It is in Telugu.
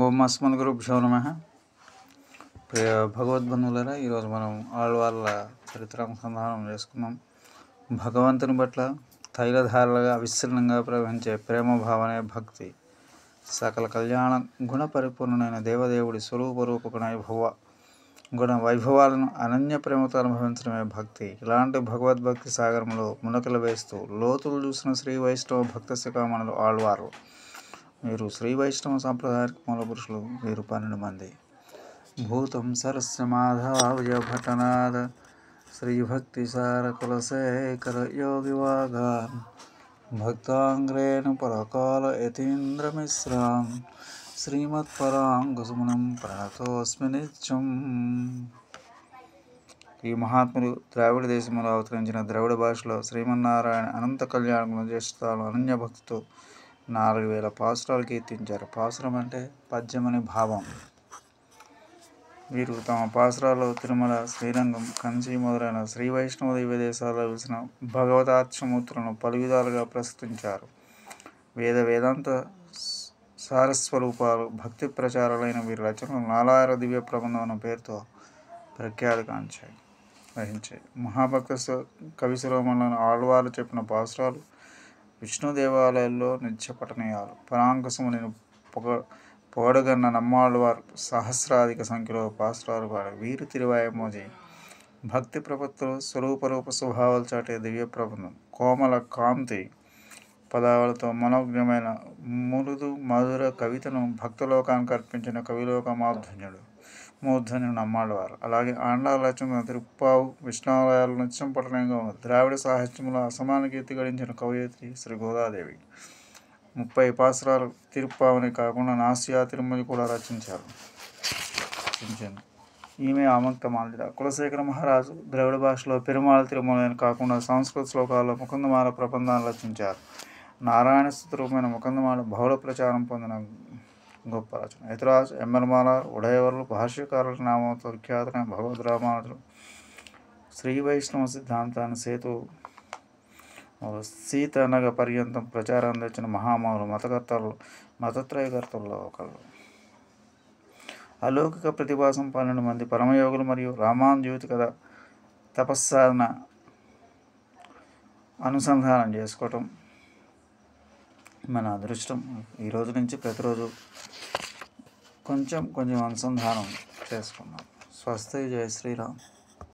ఓం అస్మద్గురుభ్యో నమః. ప్రియ భగవద్బంధువులారా, ఈరోజు మనం ఆళ్వార్ల చరిత్ర అనుసంధానం చేసుకున్నాం. భగవంతుని పట్ల తైలధారలుగా అవిచ్ఛిన్నంగా ప్రవహించే ప్రేమ భావనే భక్తి. సకల కళ్యాణ గుణ పరిపూర్ణమైన దేవదేవుడి స్వరూపరూప గుణ వైభవాలను అనన్య ప్రేమతో అనుభవించడమే భక్తి. ఇలాంటి భగవద్భక్తి సాగరంలో మునకలు వేస్తూ లోతులు చూసిన శ్రీ వైష్ణవ భక్త శిఖామణులు ఆళ్వార్లు. వీరు శ్రీ వైష్ణవ సాంప్రదాయానికి మూలపురుషులు. వీరు 12 మంది. భూతం సరస్య మాధవ భటనాథ శ్రీభక్తి సార కులశేఖర యోగివాగాన్ భక్తాంగ్రేణ పరకాల యతీంద్రమిశ్రాం శ్రీమత్పరాంగుసుమనం ప్రణతోస్మి నిత్యం. ఈ మహాత్ములు ద్రావిడ దేశంలో అవతరించిన ద్రవిడ భాషలో శ్రీమన్నారాయణ అనంత కళ్యాణ గుణజేష్టాలు అనన్య భక్తితో 4000 పాసురాలు కీర్తించారు. పాసురం అంటే పద్యం అని భావం. వీరు తమ పాసురాల్లో తిరుమల, శ్రీరంగం, కంచి మొదలైన శ్రీ వైష్ణవ దివ్య దేశాల్లో వెలిసిన భగవతార్చమూర్తులను పలు విధాలుగా ప్రస్తుతించారు. వేదాంత సారస్వరూపాలు భక్తి ప్రచారాలైన వీరి రచనలు నాలాయిర దివ్య ప్రబంధం అన్న పేరుతో ప్రఖ్యాతి వహించాయి. మహాభక్త కవి శిరోమణులను ఆళ్వార్లు చెప్పిన పాసురాలు విష్ణు దేవాలయాల్లో నిత్య పఠనీయాలు. పరాంకుశముని పొగడగన్న నమ్మాళ్వార్ సహస్రాధిక సంఖ్యలో పాసురాలు పాడారు. వీరు తిరువాయమోజి భక్తి ప్రపత్తులు స్వరూపరూప స్వభావాలు చాటే దివ్య ప్రబంధం. కోమల కాంతి పదాలతో మనోజ్ఞమైన మృదు మధుర కవితను భక్తలోకానికి అర్పించిన కవిలోక మూర్ధన్యుడు నమ్మాళ్వారు. అలాగే ఆండాల రచన తిరుప్పావు విష్ణాలయాలు నిత్యం పఠనంగా ఉన్నది. ద్రావిడ సాహిత్యంలో అసమాన కీర్తి గడించిన కవయిత్రి శ్రీ గోదాదేవి. 30 పాసురాలు తిరుప్పావుని కాకుండా నాస్యా తిరుమలి కూడా రచించారు. ఈమె ఆముక్త మాల్యద. కులశేఖర మహారాజు ద్రవిడ భాషలో పెరుమాళ తిరుమలని కాకుండా సంస్కృత శ్లోకాల్లో ముకుందమాల ప్రబంధాలు రచించారు. నారాయణ స్తుతిరూపమైన ముకుందమాల బహుళ ప్రచారం పొందిన గొప్ప రచన. యతిరాజ్, ఎమ్మరమాల, ఉడయవర్లు భాష్యకారుల నామంతో విఖ్యాతమైన భగవద్ రామానుజులు శ్రీ వైష్ణవ సిద్ధాంతాన్ని సీతనగ పర్యంతం ప్రచారం తెచ్చిన మహామౌలు మతత్రయకర్తల్లో ఒకళ్ళు. అలౌకిక ప్రతిభాసం 12 మంది పరమయోగులు మరియు రామానుజీవిత కథ తపస్సాధన అనుసంధానం చేసుకోవటం మన అదృష్టం. ఈ రోజు నుంచి ప్రతిరోజు కొంచెం అనుసంధానం చేసుకున్నాం. స్వస్తి. జయ శ్రీరామ్.